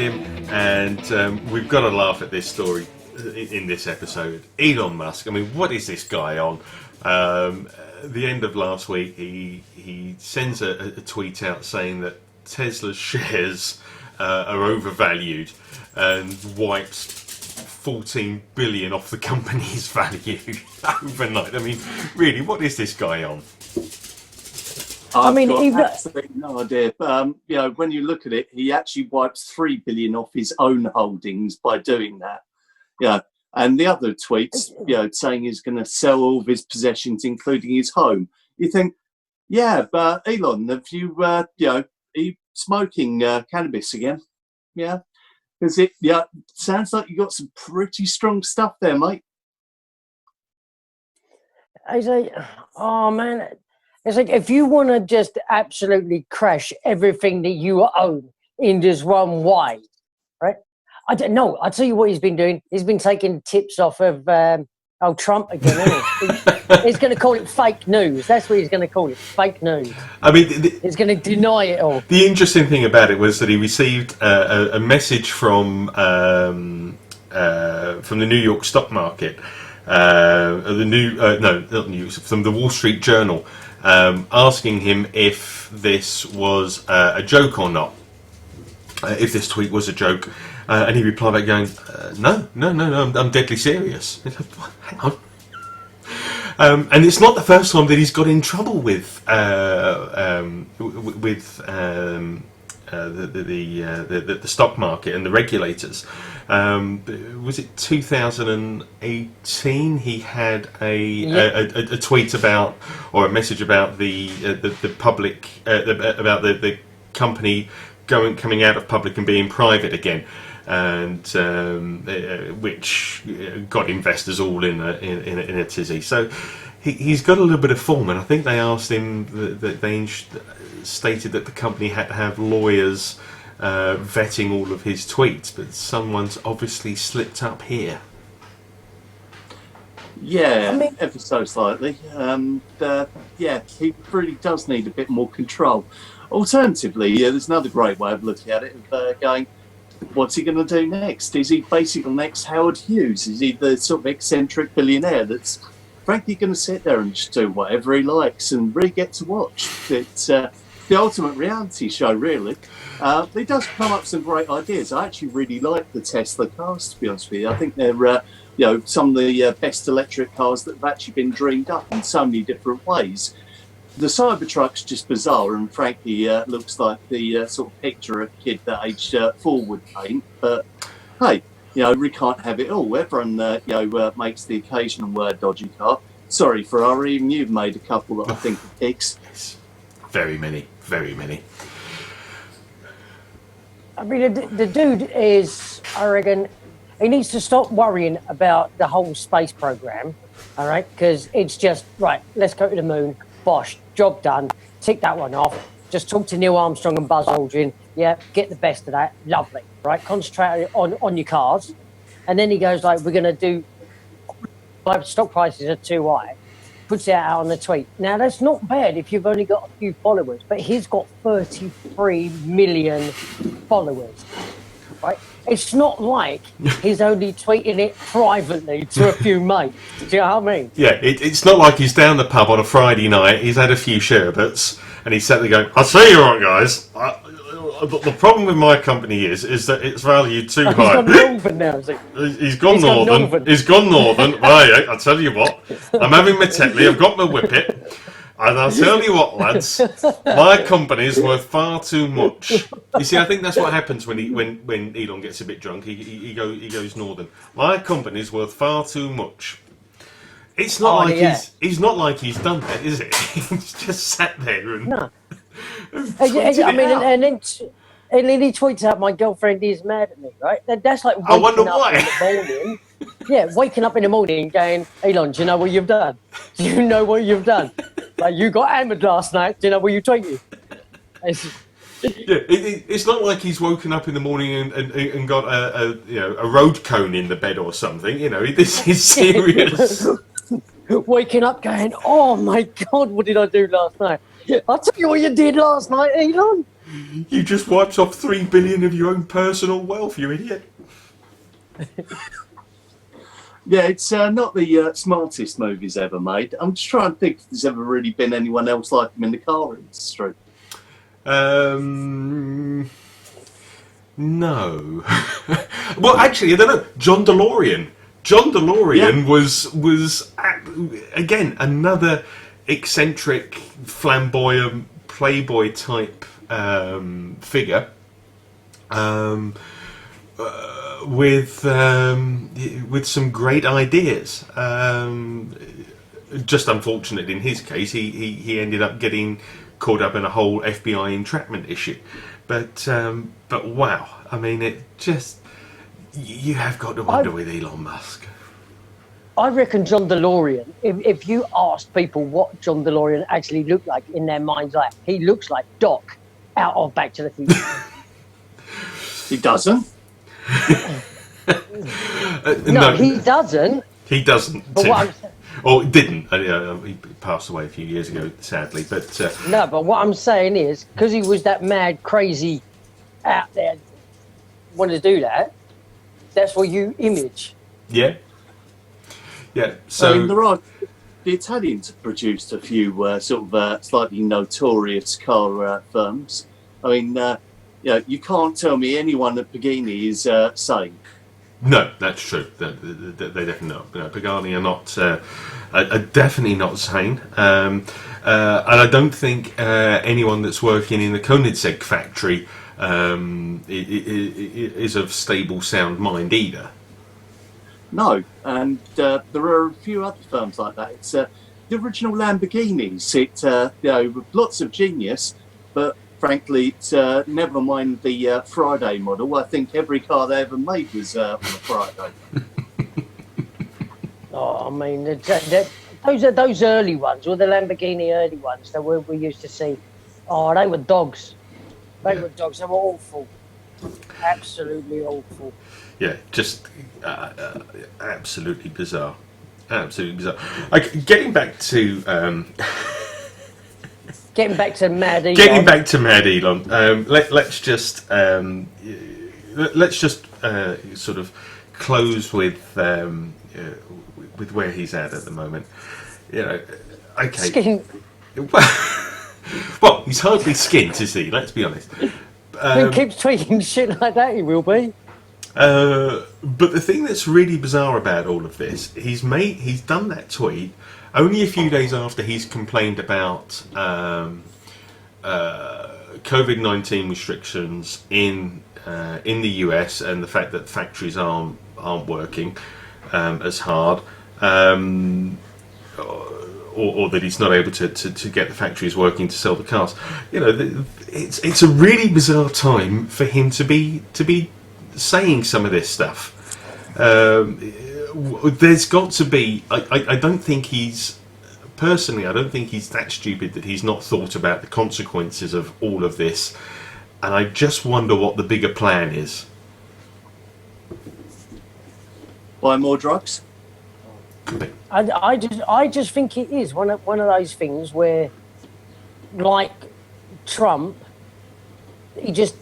him, and we've got to laugh at this story in this episode. Elon Musk, I mean, what is this guy on? The end of last week, he sends a tweet out saying that Tesla's shares are overvalued and wipes 14 billion off the company's value overnight. I mean, really, what is this guy on? I've got absolutely no idea. When you look at it, he actually wipes 3 billion off his own holdings by doing that. And the other tweets, saying he's going to sell all of his possessions, including his home. You think, but Elon, have you, are you smoking cannabis again? Yeah. Because it sounds like you got some pretty strong stuff there, mate. I say, oh man, it's like if you want to just absolutely crash everything that you own in just one way, right? I don't know. I'll tell you what he's been doing. He's been taking tips off of Trump again, isn't he? He's going to call it fake news. That's what he's going to call it, fake news. I mean, he's going to deny it all. The interesting thing about it was that he received a message from the New York stock market, from the Wall Street Journal, asking him if this was a joke or not, if this tweet was a joke. And he replied back going, no, I'm deadly serious. Hang on. And it's not the first time that he's got in trouble with the stock market and the regulators. Was it 2018? He had a tweet about, or a message about the public about the company coming out of public and being private again. And which got investors all in a tizzy. So he's got a little bit of form, and I think they asked him that they stated that the company had to have lawyers vetting all of his tweets, but someone's obviously slipped up here. Yeah, ever so slightly. He really does need a bit more control. Alternatively, there's another great way of looking at it, going, what's he going to do next? Is he basically the next Howard Hughes? Is he the sort of eccentric billionaire that's frankly going to sit there and just do whatever he likes and really get to watch? It's the ultimate reality show, really. He does come up with some great ideas. I actually really like the Tesla cars, to be honest with you. I think they're some of the best electric cars that have actually been dreamed up in so many different ways. The Cybertruck's just bizarre, and frankly, looks like the sort of picture a kid that age 4 would paint. But hey, we can't have it all. Everyone, makes the occasional dodgy car. Sorry, Ferrari, even you've made a couple that I think are kicks. Yes. Very many. I mean, the dude is, I reckon, he needs to stop worrying about the whole space program. All right, because it's just right. Let's go to the moon. Bosh, job done. Tick that one off. Just talk to Neil Armstrong and Buzz Aldrin. Yeah, get the best of that. Lovely, right? Concentrate on your cars. And then he goes like, we're going to do, stock prices are too high. Puts it out on the tweet. Now, that's not bad if you've only got a few followers, but he's got 33 million followers, right? It's not like he's only tweeting it privately to a few mates. Do you know what I mean? Yeah, it's not like he's down the pub on a Friday night, he's had a few sherbets, and he's sat there going, I'll tell you what, guys, the problem with my company is that it's valued too high. He's gone northern now, He's gone northern. He's gone northern. Well, I'll tell you what, I'm having my Tetley, I've got my Whippet. And I'll tell you what, lads, my company's worth far too much. You see, I think that's what happens when Elon gets a bit drunk. He goes northern. My company's worth far too much. It's not he's not like he's done that, is it? He's just sat there and. No. And then he tweets out, "My girlfriend is mad at me." Right? That's like I wonder why. In the morning. Yeah, waking up in the morning going, Elon, do you know what you've done? Do you know what you've done? Like, you got hammered last night. Do you know what you tweeted? It's not like he's woken up in the morning and got a road cone in the bed or something. This is serious. Waking up going, oh my God, what did I do last night? I'll tell you what you did last night, Elon. You just wiped off 3 billion of your own personal wealth, you idiot. Yeah, it's not the smartest move he's ever made. I'm just trying to think if there's ever really been anyone else like him in the car industry. No. Well, actually, I don't know. John DeLorean. John DeLorean was again another eccentric, flamboyant, playboy type figure. With some great ideas. Just unfortunate in his case, he ended up getting caught up in a whole FBI entrapment issue. But wow, I mean, it just, you have got to wonder with Elon Musk. I reckon John DeLorean, if you asked people what John DeLorean actually looked like in their mind's eye, he looks like Doc out of Back to the Future. He doesn't. No, he doesn't. He doesn't. But what or didn't. He passed away a few years ago, sadly. But no, but what I'm saying is, because he was that mad, crazy, out there, wanted to do that. That's what you image. Yeah. So I mean, the Italians have produced a few sort of slightly notorious car firms. I mean, you can't tell me anyone at Pagani is sane. No, that's true. They definitely not. No, Pagani are not. Are definitely not sane. And I don't think anyone that's working in the Koenigsegg factory is of stable, sound mind either. No, and there are a few other firms like that. It's the original Lamborghinis. With lots of genius, but frankly, it's never mind the Friday model. I think every car they ever made was on a Friday. Oh, I mean, those early ones, or the Lamborghini early ones that we used to see. Oh, they were dogs. They were dogs. They were awful. Absolutely awful. Yeah, just absolutely bizarre. Absolutely bizarre. Getting back to Mad Elon. Getting back to Mad Elon. Let's just sort of close with where he's at the moment. Okay. Skin. Well, he's hardly skint, is he? Let's be honest. If he keeps tweeting shit like that, he will be. But the thing that's really bizarre about all of this, he's done that tweet only a few days after he's complained about COVID-19 restrictions in the US and the fact that factories aren't working as hard, or that he's not able to get the factories working to sell the cars. It's a really bizarre time for him to be saying some of this stuff. There's got to be. I don't think he's that stupid that he's not thought about the consequences of all of this, and I just wonder what the bigger plan is. Buy more drugs? I just think it is one of those things where, like Trump, he just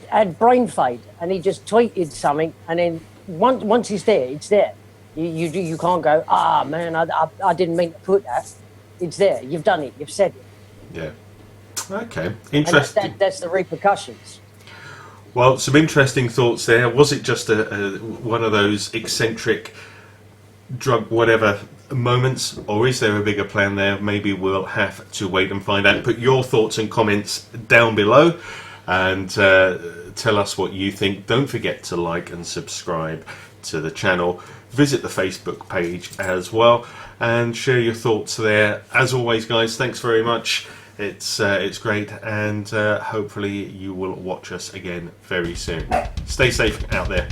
had brain fade and he just tweeted something, and then once it's there, it's there. You can't go, man, I didn't mean to put that. It's there. You've done it. You've said it. Yeah. Okay. Interesting. And that's the repercussions. Well, some interesting thoughts there. Was it just one of those eccentric drug whatever moments, or is there a bigger plan there? Maybe we'll have to wait and find out. Put your thoughts and comments down below and tell us what you think. Don't forget to like and subscribe to the channel. Visit the Facebook page as well and share your thoughts there. As always, guys, thanks very much. It's great, and hopefully you will watch us again very soon. Stay safe out there.